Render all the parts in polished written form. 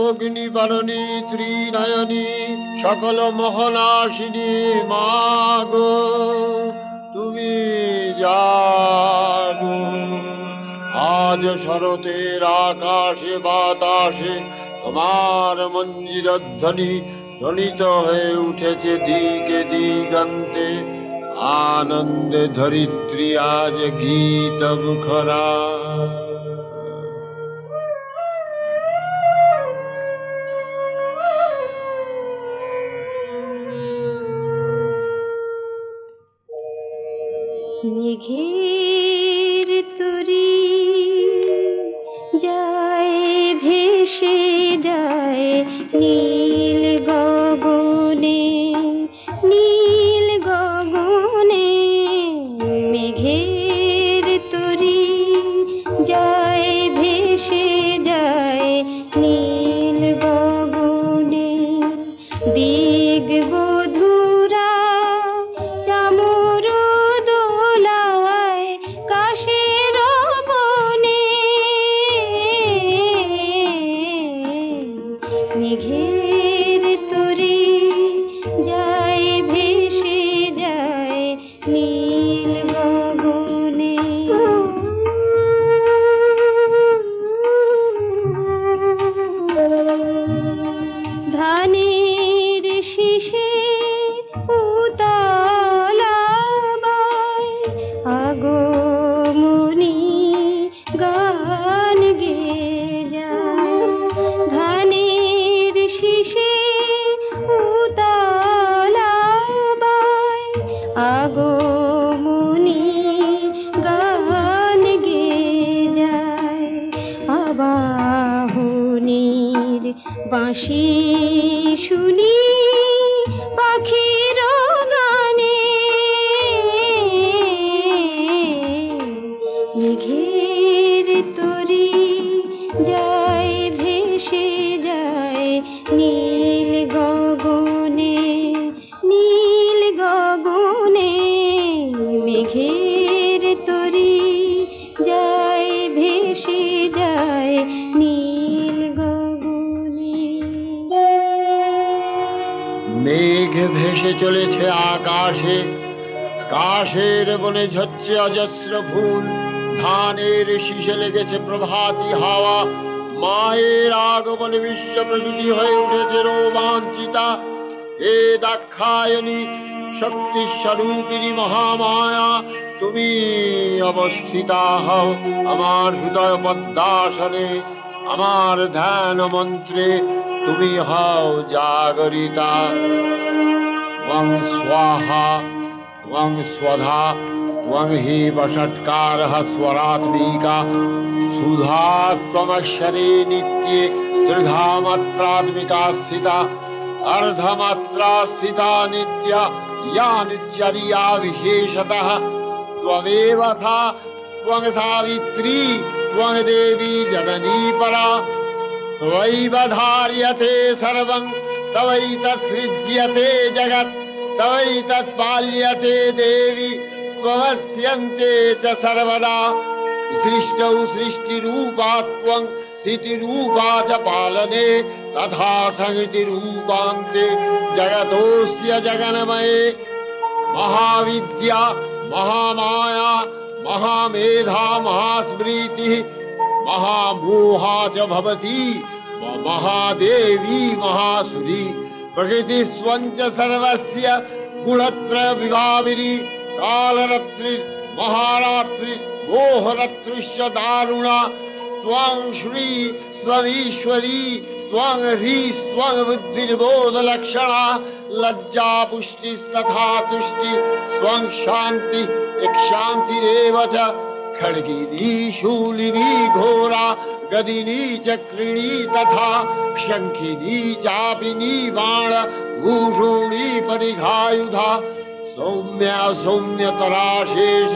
অগ্নিবাণী ত্রিনয়নী সকল মোহনাশিনী মাগো তুমি জাগো। আজ শরতের আকাশে বাতাসে তোমার মঞ্জিরধ্বনি ধ্বনিত হয়ে উঠেছে দিকে দিগন্তে। আনন্দে ধরিত্রী আজ গীত মুখরা। মেঘের তরি যায় ভেসে যায় নীল গগনে, নীল গগনে। মেঘের তরি যায় ভেসে যায় নীল গগনে। দিগ বধুরা চামর দোলায় কাশের বনে। মেঘের তরি যায় ভেসে যায় নীল গগনে। ধানের শীষে উতলাবায় আগমনী গান গেয়ে যায়। ধানের শীষে উতলাবায় আগমনী গান গেয়ে যায়। আবাহনীর বাঁশি শুনি পাখির গানে। মেঘের তরি যায় ভেসে যায় নীল গগনে, নীল গগনে। মেঘের তরি যায় ভেসে যায় নীল গগনে। মেঘ ভেসে চলেছে আকাশে, কাশের বনে ঝরছে অজস্র ফুল। ধানের শীষে লেগেছে প্রভাতী হাওয়া। মায়ের আগমনে বিশ্ব প্রকৃতি হয়ে উঠেছে রোমাঞ্চিতা। এ দাক্ষায়ণী শক্তি স্বরূপিণী মহামায়া, তুমি অবস্থিতা হও আমার হৃদয় পদ্মাসনে। আমার ধ্যান মন্ত্রে তুমি হও জাগরিতা। ত্বং স্বাহা ত্বং স্বধা ত্বং হি বষট্কারः स्वरात्मिका। सुधा त्वमक्षरे नित्ये त्रिधा मात्रात्मिका स्थिता। अर्धमात्रा स्थिता नित्या या नित्यरिया विशेषतः। त्वमेव सा त्वं सावित्री त्वं देवी जननी परा। त्वयैव धार्यते सर्वं तवैतत्सृज्यते जगत्। तवैतत्पाल्यते देवी त्वमस्यन्ते च सर्वदा। सृष्टौ सृष्टिरूपा त्वं स्थितिरूपा च पालने। तथा संहृतिरूपान्ते जगतोऽस्य जगन्मये। महाविद्या महामाया महामेधा महास्मृतिः महामोहा च भवति महादेवी महासुरी प्रकृति स्वंच सर्वस्य गुणत्रय विभाविनी कालरत्रि महारात्रि मोहरत्रिश्च दारुणा त्वां श्री स्वमीश्वरी त्वां ह्री त्वां बुद्धिर्बोध लक्षणा लज्जा पुष्टिस्तथा तुष्टि स्वं शांति शांतिरेव च खड्गिनी शूलिनी घोरा गदिनी चक्रिणी तथा शंखिनी चापिनी बाण भूषूणी परिघायुधा सौम्या सौम्यतराशेष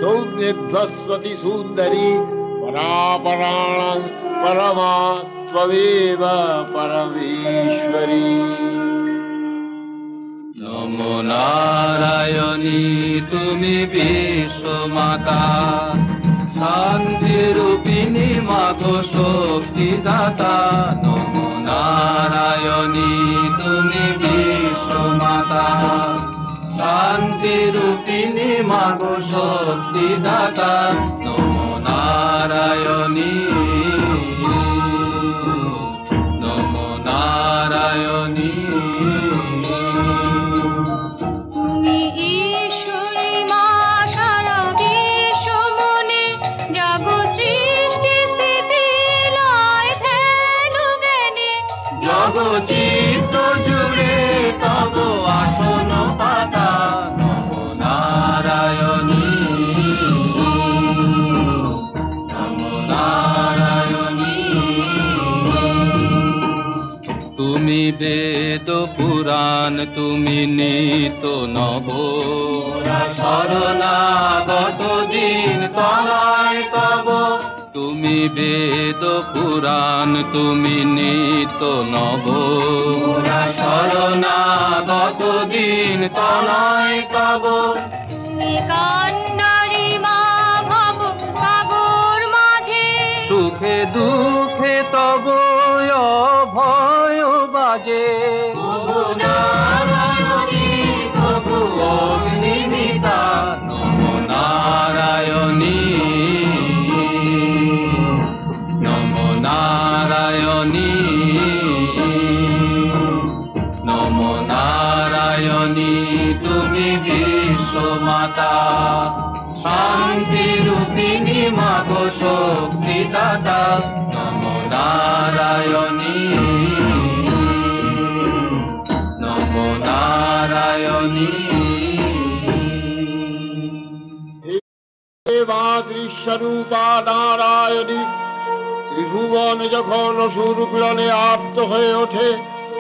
सौम्यभ्यस्वती सुंदरी परापराणं परमा त्वमेव परमेश्वरी। नमो नारायणी तुमी विश्वमाता शान्तिरूपिणी मातो शक्तिदाता। नमो नारायणी तुमी विश्वमाता शान्तिरूपिणी मातो शक्तिदाता। नमो नारायणी नमो नारायणी। তুমি ঈশ্বরী মা সারা বিশ্ব মনে জাগো সৃষ্টি স্থিতি লয় ধ্যান জ্ঞানে জগচিত্ত জুড়ে তব আসন পাতা। নমো নারায়ণী নমো নারায়ণী। তুমি বেদ পুরাণ তুমি নিত নব শরণাগত দিন তলায় তব। তুমি বেদ পুরাণ তুমি নিত নব শরণাগত দিন তলায় তব। তুমি কান্নারি মা ভাব সাগর মাঝে সুখে দুঃখে তব অভয় বাজে। তবু নারায়ণী তবু অগ্নিমিতা নমো নারায়ণী নমো নারায়ণী নমো নারায়ণী তুমি বিশ্বমাতা শান্তিরূপিণী মাগো শক্তিদাতা। নমো নারায়ণী নমো নারায়ণী। দেবাদৃশ্যরূপা নারায়ণী ত্রিভুবন যখন অসুর পীড়নে আপ্ত হয়ে ওঠে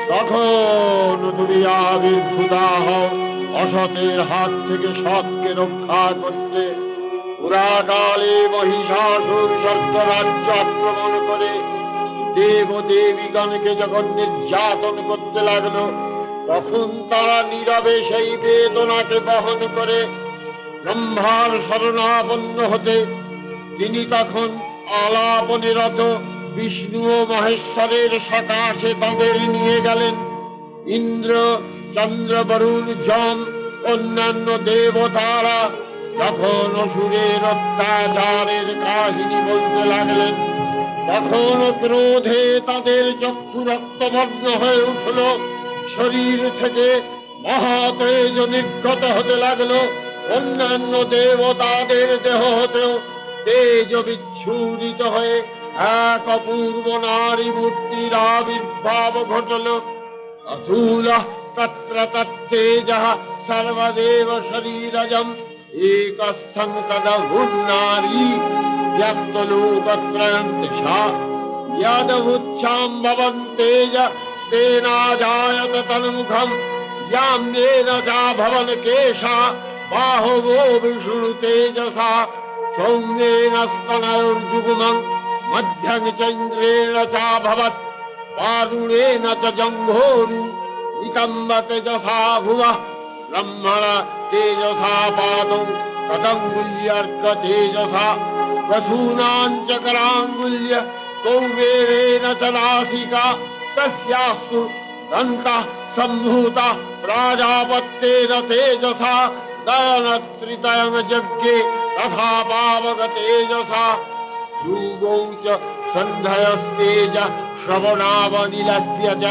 তখন তুমি আবির্ভূতা হও অসতের হাত থেকে সৎকে রক্ষা করতে। পুরাকালে মহিষাসুর স্বর্গরাজ্য আক্রমণ করে দেব দেবীগণকে যখন নির্যাতন করতে লাগলো তখন তারা নীরবে সেই বেদনাকে বহন করে ব্রহ্মার শরণাপন্ন হতে তিনি তখন আলাপনে রত বিষ্ণু ও মহেশ্বরের সকাশে তাদের নিয়ে গেলেন। ইন্দ্র চন্দ্র বরুণ যম অন্যান্য দেবতারা যখন অসুরের অত্যাচারের কাহিনী বলতে লাগলেন তখন ক্রোধে তাদের চক্ষু রক্তবর্ণ হয়ে উঠল, শরীর থেকে মহাতেজ নির্গত হতে লাগলো। অন্যান্য দেবতাদের দেহ হতেও তেজ বিচ্ছুরিত হয়ে এক অপূর্ব নারী মূর্তির আবির্ভাব ঘটল। অথূল তত্র তত্তেজঃ সর্বদেব শরীরজম একস্থং তদহুন্নারী ব্যক্তলোকত্রয়ং দিশা यदभुच्छां भवन्तेज तेनाजायत तन्मुखं याम्येन चा भवन केशा बाहुवो विष्णु तेजसा सौम्येन स्तनयोर्जुगुमं मध्यं चैन्द्रेण चा भवत् पारुणेन च जङ्घोरु नितम्ब तेजसा भुवः ब्रह्मण तेजसा पादौ तदङ्गुल्यर्क तेजसा वसूनां च कराङ्गुल्य कौबेरेण च नासिका तस्यास्तु दन्तः सम्भूता प्राजापत्येन तेजसा दयनत्रितयं यज्ञे तथा पावक तेजसा युगौ च सन्धयस्तेज শ্রবণাবনীলস্য চ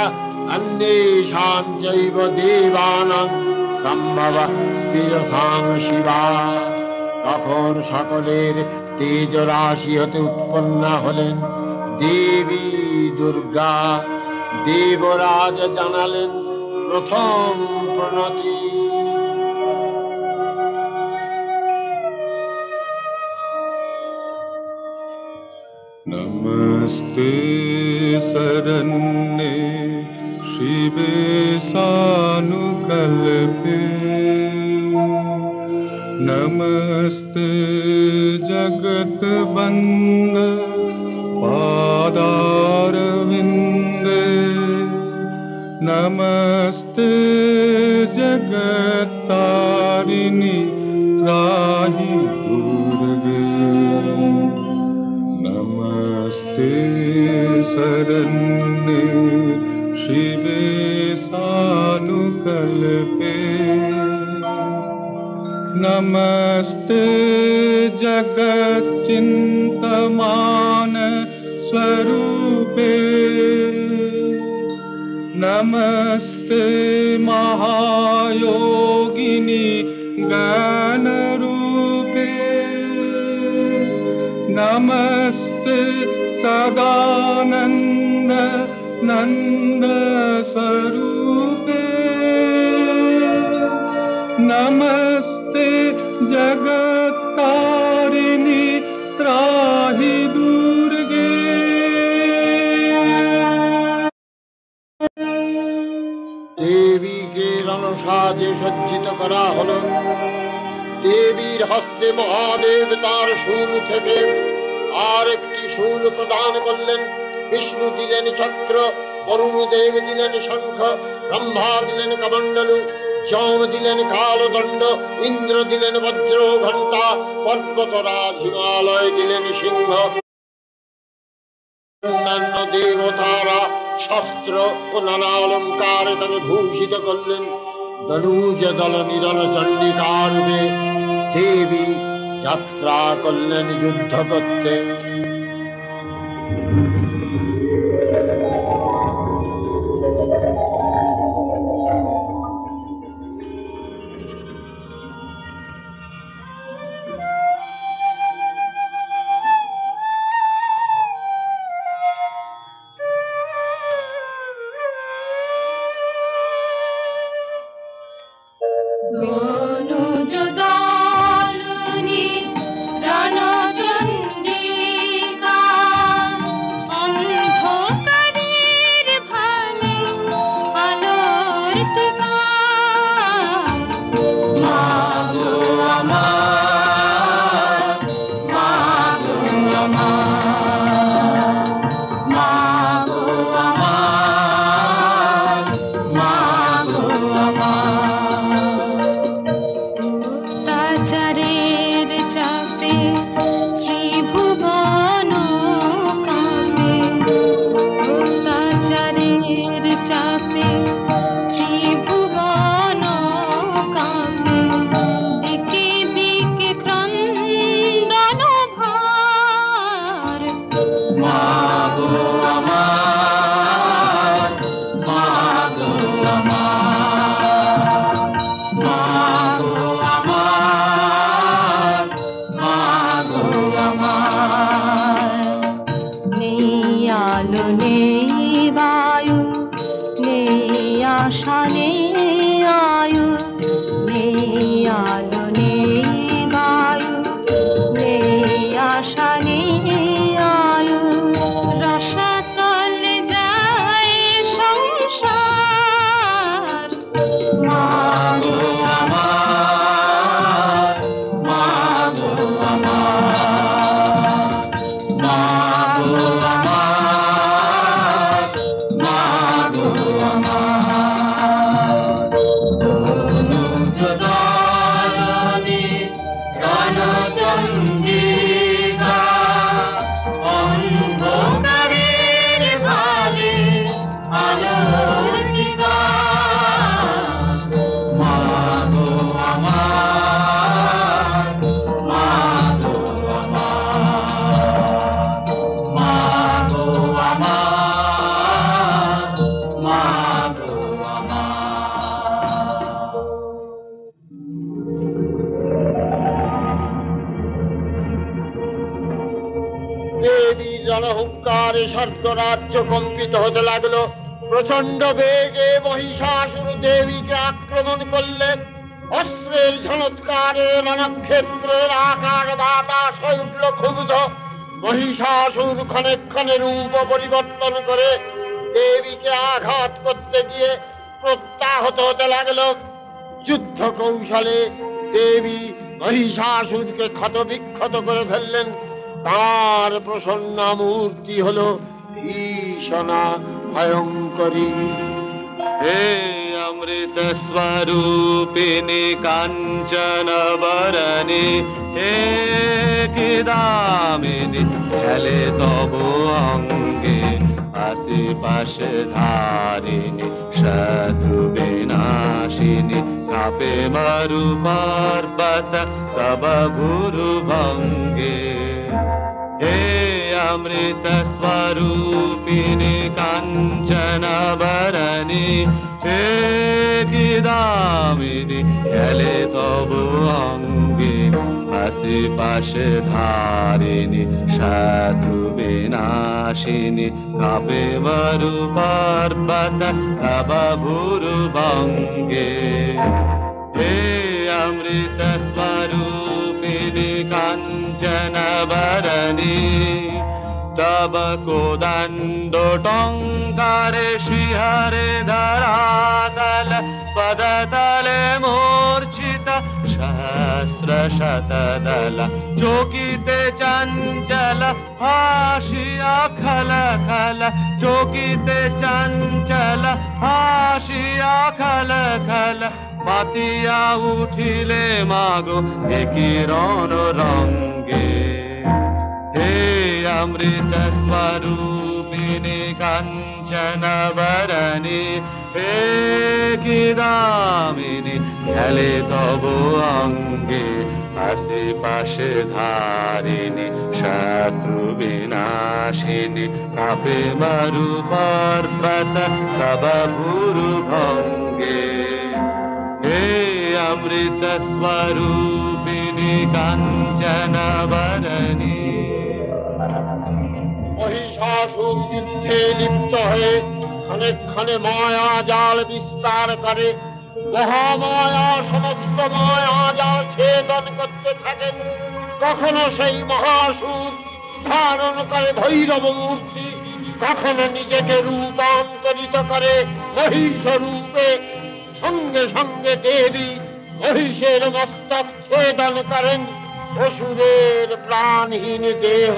अन्येषां चैव देवानां সম্ভব স্পিরসাং শিবা। তখন সকলের তেজ রাশি হতে উৎপন্ন হলেন দেবী দুর্গা। দেবরাজ জানালেন প্রথম প্রণতি। नमस्ते शरण्ये शिवे सानुकल्पे नमस्ते जगद्वन्द पादारविन्दे नमस्ते जगत्तारिणि त्राहि दुर्गे नमस्ते शरण्ये शिवे सानुकल्पे नमस्ते जगच्चिन्तमान स्वरूपे नमस्ते महायोगिनी ज्ञानरूपे नमस्ते सदानंद नंद स्वरूपे नमस्ते जगत्तारिणि त्राहि दुर्गे। দেবীকে রণসাজে সজ্জিত করা হলো। দেবীর হস্তে মহাদেব তার শূল থেকে আর একটি শূল প্রদান করলেন। বিষ্ণু দিলেন চক্র, বরুণ দেব দিলেন শঙ্খ, ব্রহ্মা দিলেন কমণ্ডলু, যম দিলেন কালদণ্ড, ইন্দ্র দিলেন বজ্র ঘণ্টা, পর্বতরাজ হিমালয় দিলেন সিংহ। অন্যান্য দেবতারা শস্ত্র ও নানা অলঙ্কারে তাকে ভূষিত করলেন। দনুজ দল নিরল চণ্ডিকা রূপে দেবী যাত্রা করলেন যুদ্ধ করতে। দনুজদলনি রণচণ্ডিকা অন্ধকারের ভালে আলোর টিকা। মাগো আমার, মাগো আমার, মাগো আমার, মাগো আমার। অত্যাচারের চাপে ত্রিভুবন কাঁপে, অত্যাচারের চাপে ত্রিভুবন কাঁপে, বিকে বিকে ক্রন্দন ভার। মাগো আমার, মাগো আমার, মাগো আমার, মাগো আমার। নেই আলো নেই বায়ু, নেই আশা নেই আয়ু, নেই আলো নেই বায়ু, নেই আশা নেই আয়ু। রসাতল যায় সংসার। মাগো আমার, মাগো আমার, মাগো আমার, মাগো আমার। রণহুঙ্কারে স্বর্গরাজ্য কম্পিত হতে লাগলো। প্রচন্ড বেগে মহিষাসুর দেবীকে আক্রমণ করলেন। অস্ত্রের ঝনৎকারে রণক্ষেত্রের আকার বাতাস হয়ে উঠল ক্ষুব্ধ। মহিষাসুর ক্ষণে ক্ষণে রূপ পরিবর্তন করে দেবীকে আঘাত করতে গিয়ে প্রত্যাহত হতে লাগলো। যুদ্ধ কৌশলে দেবী মহিষাসুরকে ক্ষতবিক্ষত করে ফেললেন। তার প্রসন্ন মূর্তি হলো ভীষণা ভয়ঙ্করী। हे अमृत स्वरूपिणी कांचन बरणी हे किदामिनी खेले तब अंगे आशेपाशे धारिणी शत्रु विनाशिनी कापे मरु पर्वत तब गुरु भंगे हे अमृत स्वरूपिणी कांचन बरणी हे किदामिनी खेले तब अंगे आशेपाशे धारिणी शत्रु विनाशिनी कापे मरु पर्वत तब गुरु भंगे हे अमृत स्वरूपिणी कांचन बरणी तब कोदंड टंकारे शिहरे धरातल पदतले मूर्छित सहस्र शतदल चोकिते चंचल हाशिया खल खल चोकिते चंचल हाशिया खल खल पातिया उठिले मागो हे किरण रंगे हे अमृत स्वरूपिणी कांचन बरणी हे किदामिनी खेले तब अंगे आशेपाशे धारिणी शत्रु विनाशिनी कापे मरु पर्वत तब गुरु भंगे हे अमृत स्वरूपिणी कांचन बरणी। মহিষাসুর যুদ্ধে লিপ্ত হয়ে ক্ষণে ক্ষণে মায়া জাল বিস্তার করে। মহামায়া সমস্ত মায়া জাল ছেদন করতে থাকেন। কখনো সেই মহাসুর ধারণ করে ভৈরব মূর্তি, কখনো নিজেকে রূপান্তরিত করে মহিষ রূপে। সঙ্গে সঙ্গে দেবী মহিষের মস্তক ছেদন করেন। অসুরের প্রাণহীন দেহ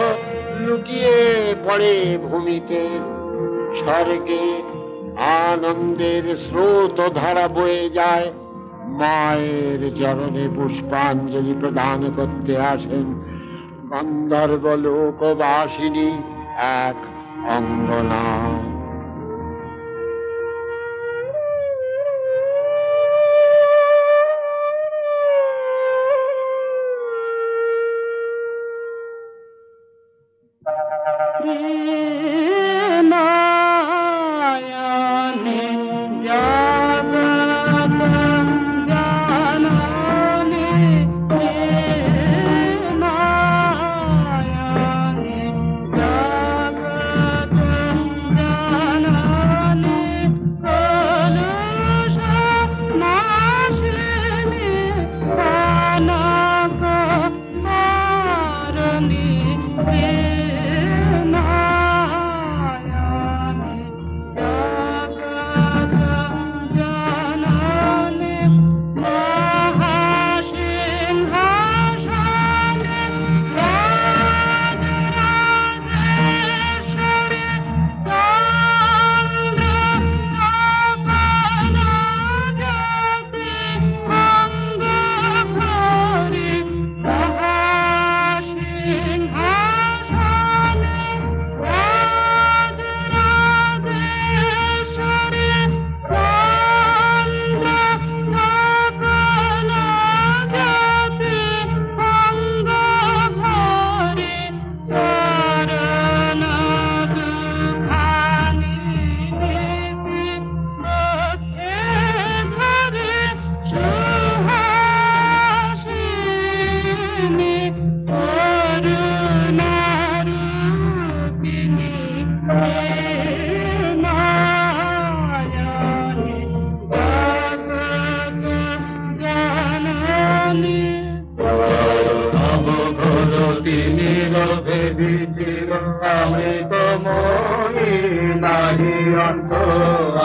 লুটিয়ে পড়ে ভূমিতে। স্বর্গে আনন্দের স্রোত ধারা বয়ে যায়। মায়ের চরণে পুষ্পাঞ্জলি প্রদান করতে আসেন গন্ধর্ব লোকবাসিনী এক অঙ্গনা। মনি নাহি অন্ত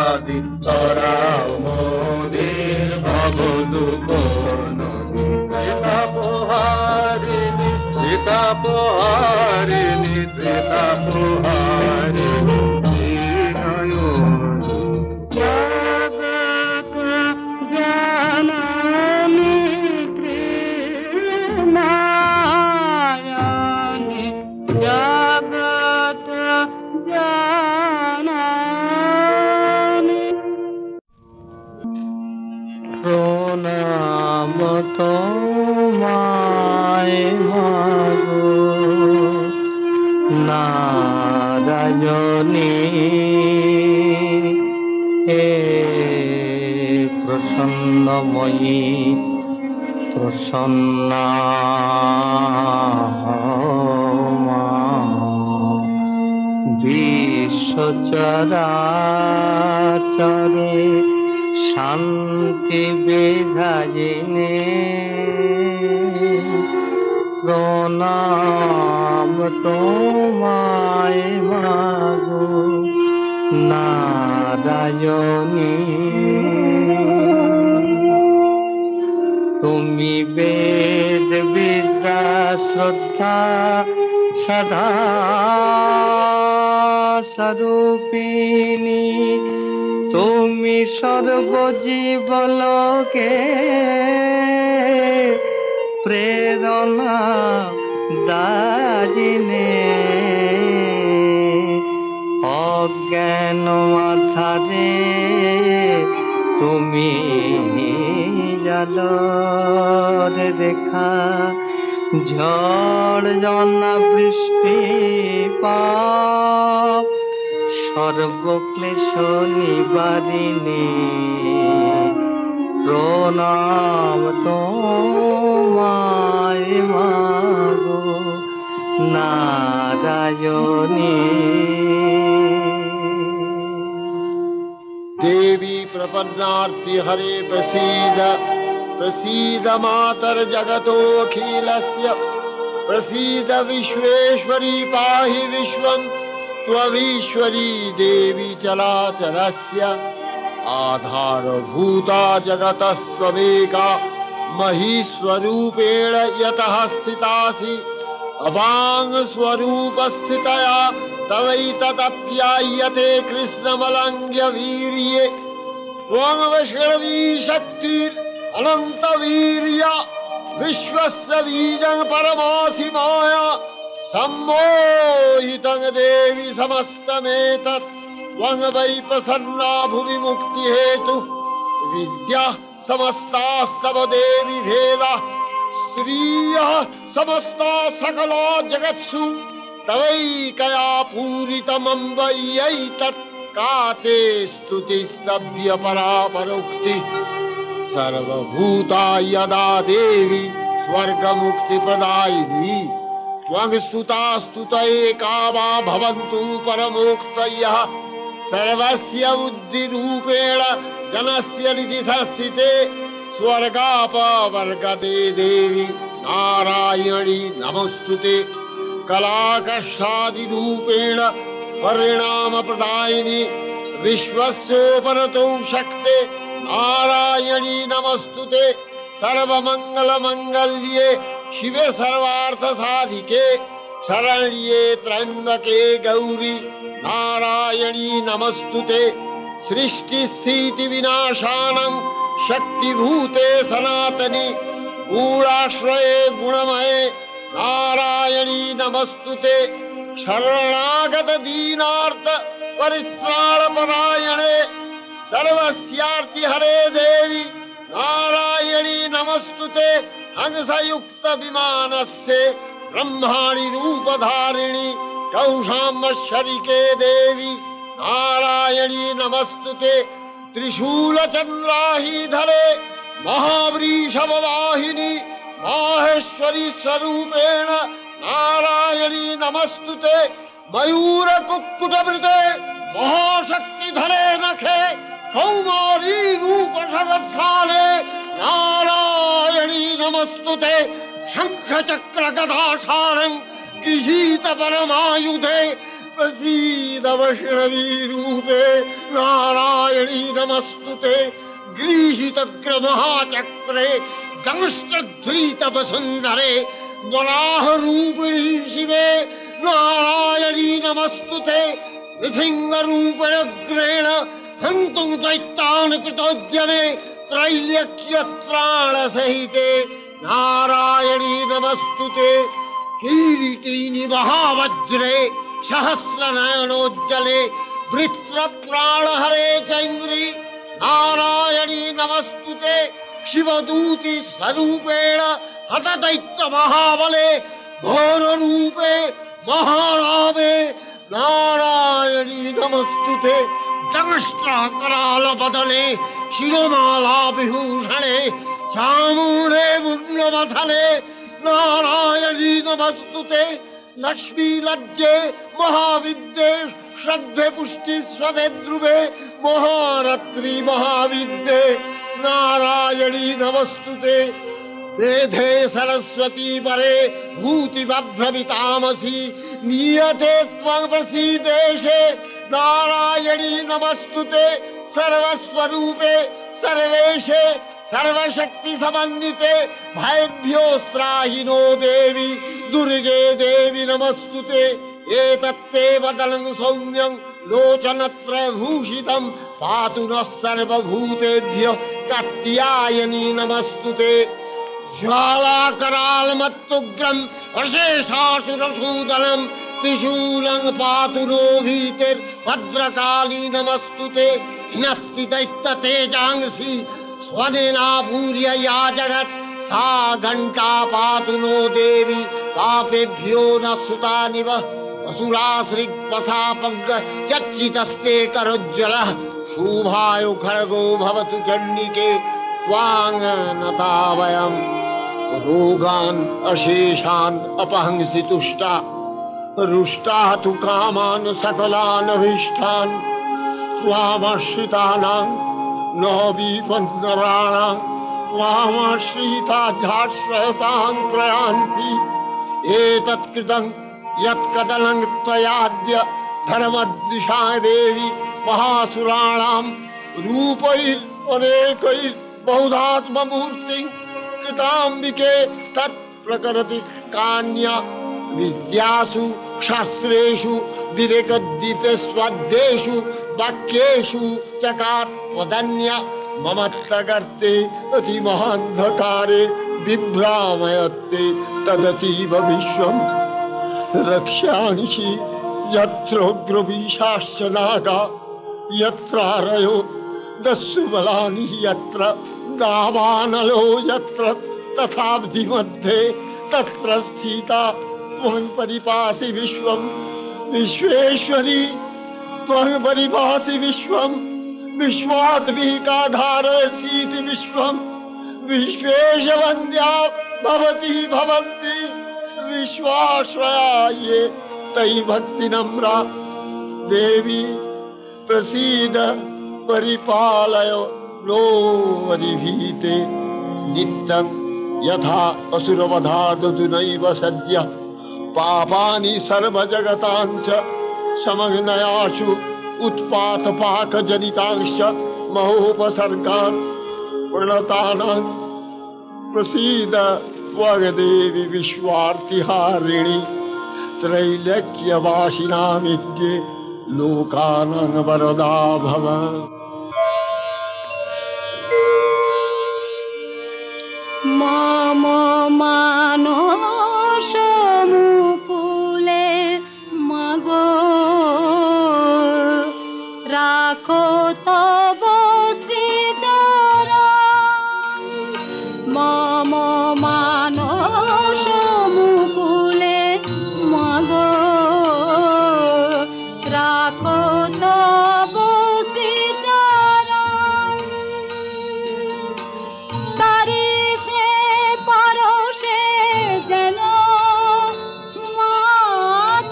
আদি তরাও মোদের ভব দুঃখ নদী ত্রিতাপহারিণী ত্রিতাপহারিণী ত্রিতাপহারিণী দীনয়নী জগত জননী ত্রিনয়নী জগত জননী প্রণাম তোমায় মাগো নারায়ণী হে প্রসন্নময়ী প্রসন্না বিশ্বচরাচরে শান্তি বিধায়িনে প্রণাম তোমায় মাগো নারায়ণী তুমি বেদ বিদ্যা শ্রদ্ধা সদা স্বরূপিণী তুমি সর্বজীবলোকে প্রেরণা দাজিনে অজ্ঞান মাথারে তুমি জলর রেখা ঝড় জনা বৃষ্টি পাপ সর্বক্লেশ নিবারিণী প্রণাম তোমায় মাগো নারায়ণী देवी प्रपन्नार्ति हरे प्रसीद प्रसीद मातर जगतोऽखिलस्य प्रसीद विश्वेश्वरी पाहि विश्वं त्वमीश्वरी देवी चराचरस्य आधारभूता जगतस्त्वमेका महीस्वरूपेण यतः स्थितासि अवाङ् स्वरूपस्थितया तवैतदप्यायते कृष्णमलङ्घ्य वीर्ये त्वं वैष्णवी शक्तिर् अनंत वीर्य विश्वस्य बीजं परमासि माया सम्मोहितं देवी समस्तमेतत् त्वं वै प्रसन्ना भुवि मुक्तिहेतुः विद्याः समस्तास्तव देवी भेदाः स्त्रियः समस्ता सकला जगत्सु तवैकया पूरितमम्ब यैतत् काते स्तुतिस्तभ्य परापरोक्ति सर्वभूता यदा देवी स्वर्गमुक्तिप्रदायिनी त्वं स्तुता स्तुत एका वा भवन्तु परमोक्तयः सर्वस्य बुद्धिरूपेण जनस्य निधि संस्थिते स्वर्गापवर्गते देवी नारायणी नमोस्तुते कलाकर्षादिरूपेण परिणामप्रदायिनी विश्वस्योपरतो शक्ते नारायणी नमस्तुते सर्वमङ्गलमङ्गल्ये शिवे सर्वार्थसाधिके शरण्ये त्र्यम्बके गौरी नारायणी नमस्तुते सृष्टिस्थितिविनाशानं शक्तिभूते सनातनी गूढाश्रये गुणमये नारायणी नमस्तुते शरणागत दीनार्थ परित्राणपरायणे सर्वस्यार्ति हरे देवी नारायणी नमस्तुते हंसयुक्त विमानस्थे ब्रह्माणि रूपधारिणी कौशाम्बशरिके देवी नारायणी नमस्तुते त्रिशूलचन्द्राहीधरे महावृषभवाहिनी माहेश्वरी स्वरूपेण नारायणी नमस्तुते मयूर कुक्कुटवृते महाशक्तिधरे नखे कौमारी रूप सहस्राले नारायणी नमस्तुते शंख चक्र गदाशारं गृहीत परमायुधे प्रसीद वैष्णवी रूपे नारायणी नमस्तुते गृहीतग्र महाचक्रे दंष्टधृत वसुंधरे वराह रूपिणी शिवे नारायणी नमस्तुते नृसिंह रूपेण हन्तुं दैत्यान् कृतोद्यमे त्रैलोक्य त्राण सहिते नारायणी नमस्तुते किरीटिनी महावज्रे सहस्रनयनोज्जले वृत्रप्राणहरे चैन्द्री नारायणी नमस्तुते शिवदूति स्वरूपेण हतदैत्य महाबले घोर रूपे महारामे नारायणी नमस्तुते दंष्ट्राकराल बदने शिरोमाला विभूषणे चामुण्डे मुण्डमथने नारायणी नमस्तुते लक्ष्मी लज्जे महाविद्ये श्रद्धे पुष्टि स्वदे ध्रुवे महारत्री महाविद्ये नारायणी नमस्तुते मेधे सरस्वती परे भूतिभ्रमितामसि नीयते त्वं प्रसीदेशे नारायणी नमस्तुते सर्वस्वरूपे सर्वेशे सर्वशक्ति समन्विते भयभ्योस्त्राहिनो देवी दुर्गे देवी नमस्तुते एतत्ते वदनं सौम्यं लोचनत्र भूषितं पातु नः सर्वभूतेभ्यो कात्यायनी नमस्तुते ज्वालाकरालमत्तुग्रं अशेषासुरसूदनं त्रिशूलं पातु नो भीतिर्भद्रकाली नमस्तुते हिनस्ति दैत्यतेजांसि स्वनेनापूर्य या जगत् सा घंटा पातु नो देवी पापेभ्यो न सुतानिव असुराश्रिक्पथापग्ग चच्चितस्ते करोज्ज्वलः शुभायु खड्गो भवतु चण्डिके त्वां नता वयम् रोगान् अशेषान् अपहंसि तुष्टा रुष्टा तु कामान् सकलान् अभीष्टान् त्वामाश्रितानां न विपन्नराणां त्वामाश्रिता झाश्रयतां प्रयान्ति एतत् कृतं यत्कदनं त्वयाद्य धर्मद्विषा देवी महासुराणां रूपैरनेकैः बहुधात्ममूर्तिं कृताम्बिके तत्प्रकरति कान्या विद्यासु शास्त्रेषु विवेकदीपे स्वाद्येषु वाक्येषु चकात्वदन्या ममत्तगर्ते अतिमहान्धकारे बिभ्रामयत्ते तदतीव विश्वम् रक्ष्यांसि यत्रोग्रविशाश्च नागा यत्रारयो दस्युबलानि यत्र दावानलो यत्र तथाब्धि मध्ये तत्र स्थिता त्वं परिपासि विश्वं विश्वेश्वरी त्वं परिपासि विश्वं विश्वात्मिकाधारसीति विश्वं विश्वेशवन्द्या भवति भवन्ति विश्वाश्रया ये तयि भक्तिनम्रा देवी प्रसीद परिपालय नो वरिभीते नित्यं यथा असुरवधादुनैव सद्यः पापानि सर्वजगतांच समग्नयाशु उत्पातपाकजनितांश्च महोपसर्गान् प्रणतानां प्रसीद त्वग्देवी विश्वार्तिहारिणि त्रैलोक्यवासिनामित्ये लोकानां वरदा भव। मम मानस मुकुले मागो राखो तव श्रीचरण मम मानस मुकुले मागो राखो तव श्रीचरण तारी से परोसे जन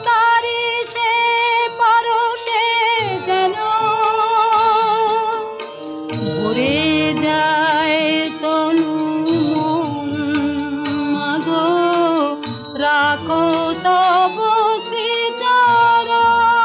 तारी से परोसे जन भरे जाए तनु मागो राखो तब श्रीचरण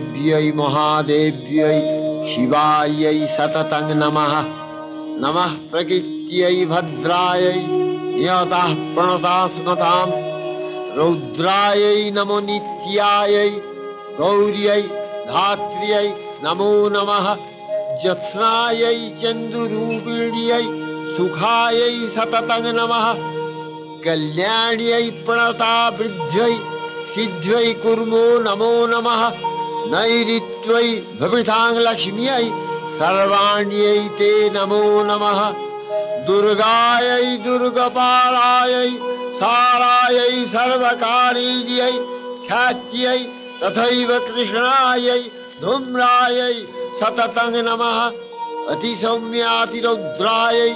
देव्यै महादेव्यै शिवायै सततं नमः। नमः प्रकृत्यै भद्रायै नियतः प्रणतास्मताम्। रौद्रायै नमो नित्यायै गौर्यै धात्र्यै नमो नमः। ज्योत्स्नायै चन्दुरूपिण्यै सुखायै सततं नमः। कल्याण्यै प्रणतावृद्ध्यै सिद्ध्यै कुर्मो नमो नमः। नैऋत्यै भवितां लक्ष्म्यै सर्वाण्यै ते नमो नमः। दुर्गायै दुर्गपालायै सारायै सर्वकारीयै ख्यात्यै तथैव कृष्णायै धूम्रायै सततं नमः। अतिसौम्यातिरौद्रायै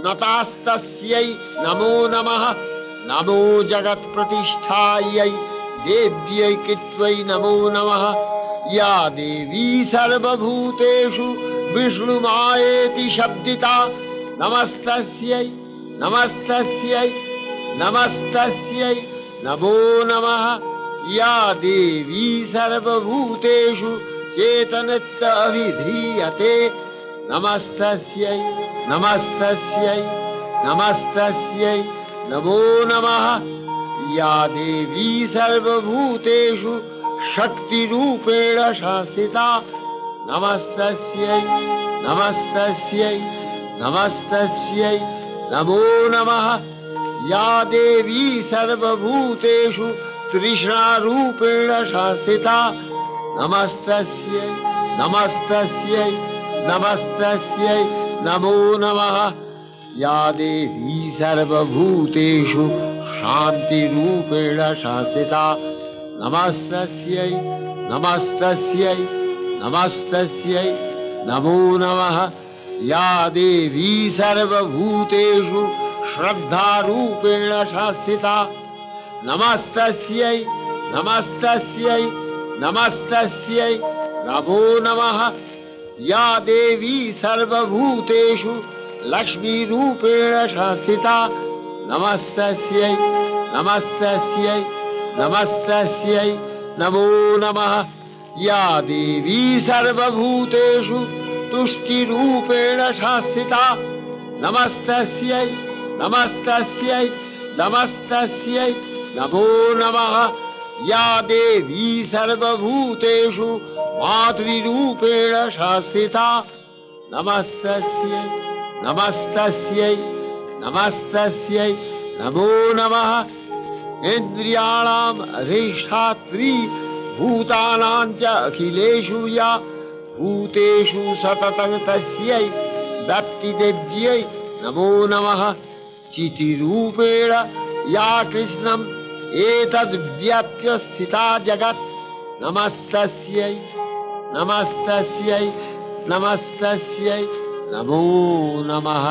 नतास्तस्यै नमो नमः। नमो जगत्प्रतिष्ठायै देव्यै कृत्वै नमो नमः। या देवी सर्वभूतेषु विष्णुमायेति शब्दिता नमस्तस्यै नमस्तस्यै नमस्तस्यै नमो नमः। या देवी सर्वभूतेषु चेतनत्वाभिधीयते नमस्तस्यै नमस्तस्यै नमस्तस्यै नमो नमः। या देवी सर्वभूतेषु शक्तिरूपेण संस्थिता नमस्तस्यै नमस्तस्यै नमस्तस्यै नमो नमः। या देवी सर्वभूतेषु तृष्णारूपेण संस्थिता नमस्तस्यै नमस्तस्यै नमस्तस्यै नमो नमः। या देवी सर्वभूतेषु शान्तिरूपेण संस्थिता नमस्तस्यै नमस्तस्यै नमस्तस्यै नमो नमः। या देवी सर्वभूतेषु श्रद्धारूपेण संस्थिता नमस्तस्यै नमस्तस्यै नमस्तस्यै नमो नमः। या देवी सर्वभूतेषु लक्ष्मीरूपेण संस्थिता नमस्तस्यै नमस्तस्यै नमस्तस्यै नमो नमः। या देवी सर्वभूतेषु तुष्टिरूपेण संस्थिता नमस्तस्यै नमस्तस्यै नमस्तस्यै नमो नमः। या देवी सर्वभूतेषु मातृरूपेण संस्थिता नमस्तस्यै नमस्तस्यै नमस्तस्यै नमो नमः। इन्द्रियाणाम् अधिष्ठात्री भूतानां च अखिलेषु या भूतेषु सततं तस्यै व्याप्तिदेव्यै नमो नमः। चितिरूपेण या कृष्णम् एतद्व्याप्य स्थिता जगत् नमस्तस्यै नमस्तस्यै नमस्तस्यै नमो नमः।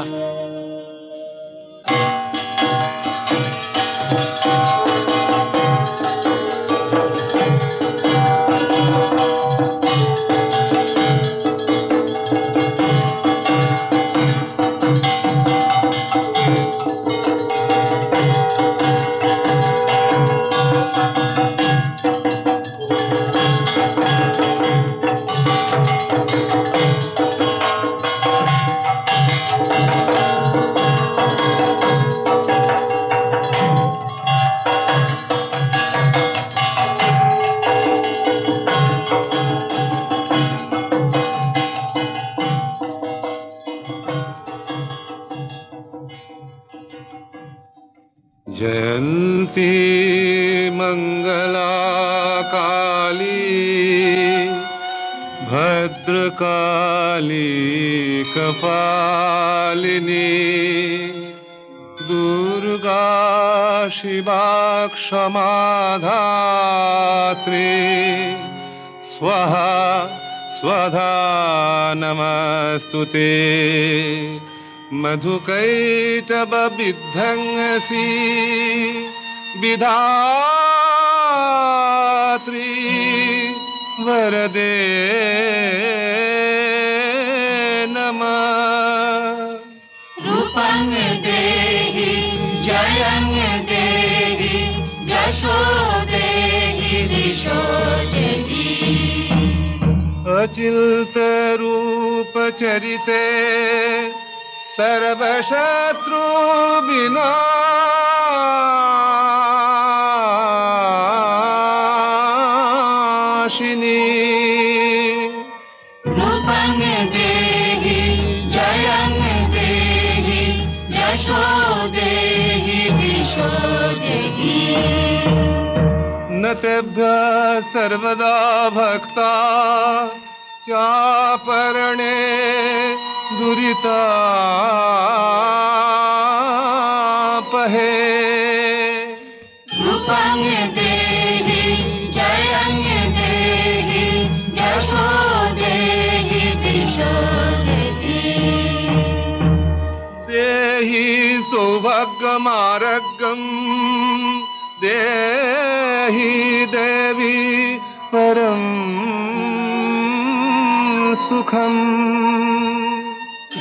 जयन्ती मंगला काली भद्रकाली कपालिनी दुर्गा शिवा क्षमा धात्री स्वाहा स्वधा नमस्तुते। मधुकैटभ विध्वंसी विधात्री वरदे नमः। रूपं देहि जयं देहि जशो देहि दिशो देहि। अचिंत रूप चरिते सर्वशत्रु विनाशिनी रूपं देहि जयं देहि यशो देहि दिशो देहि न तेभ्यः सर्वदा भक्ता चापरणे दुरितापहे रूपं देहि जयं देहि यशो देहि दिशो देहि देहि सौभाग्यमार्गम् देहि देवी परं सुखम्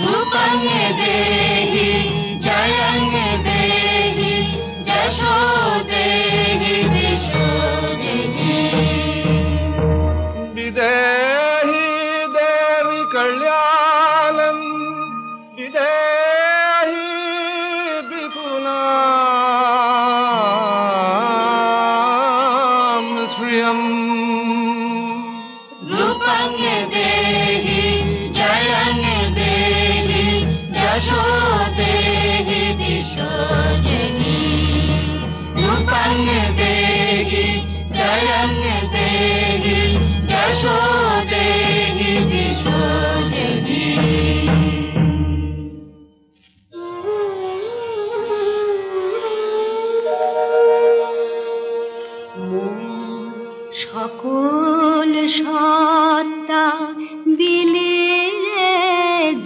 रूपं देहि जयं देहि यशो देहि दिशो देहि विदेहि देवी कल्याणं विदेहि विपुलां श्रियम् रूपं देहि जयं देहि यशो देहि दिशो देहि रूपं देहि जयं देहि यशो देहि दिशो देहि সকল সত্তা বিলিয়ে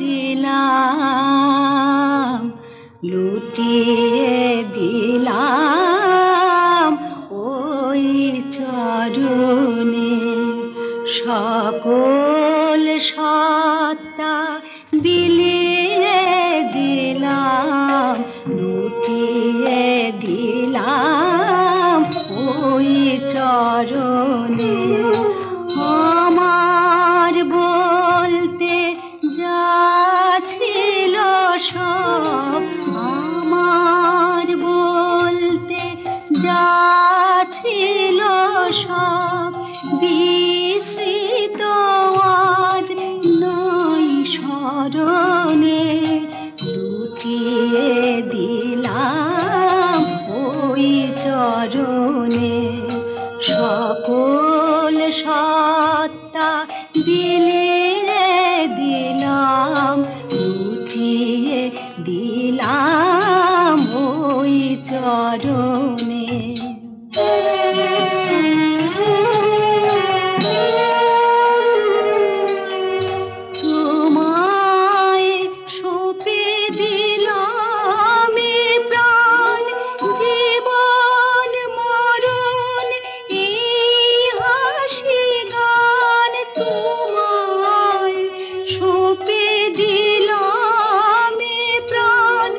দিলাম লুটিয়ে দিলাম ওই চরণে সকল সত্তা বিলিয়ে দিলাম লুটিয়ে দিলাম ওই চরণে আমার বলতে যা ছিল সব আমার বলতে যা ছিল সব বিস্মৃত আজ নয় স্মরণে লুটিয়ে দিলাম ওই চরণে সকল সত্তা দিলে দিলাম লুটিয়ে দিলাম ওই চরণে তোমায় সঁপে দিলাম এ প্রাণ জীবন মরণ এই হাসি গান তোমায় সঁপে দিলাম এ প্রাণ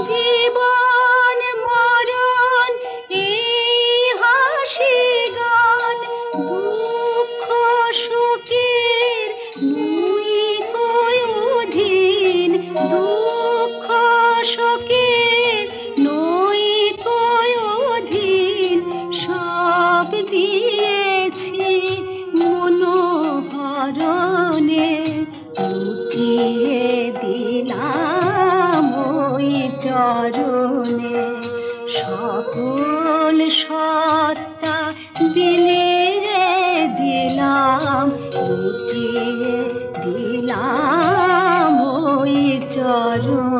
জীবন মরণ এই হাসি গান দুঃখ সুখের মুই কই অধীন দুঃখ সুখের নই কই অধীন সব দিয়েছি মনোহরণে লুটিয়ে দিলাম ওই চরণে সকল সত্তা দিলে দিলাম লুটিয়ে দিলাম ওই চরণে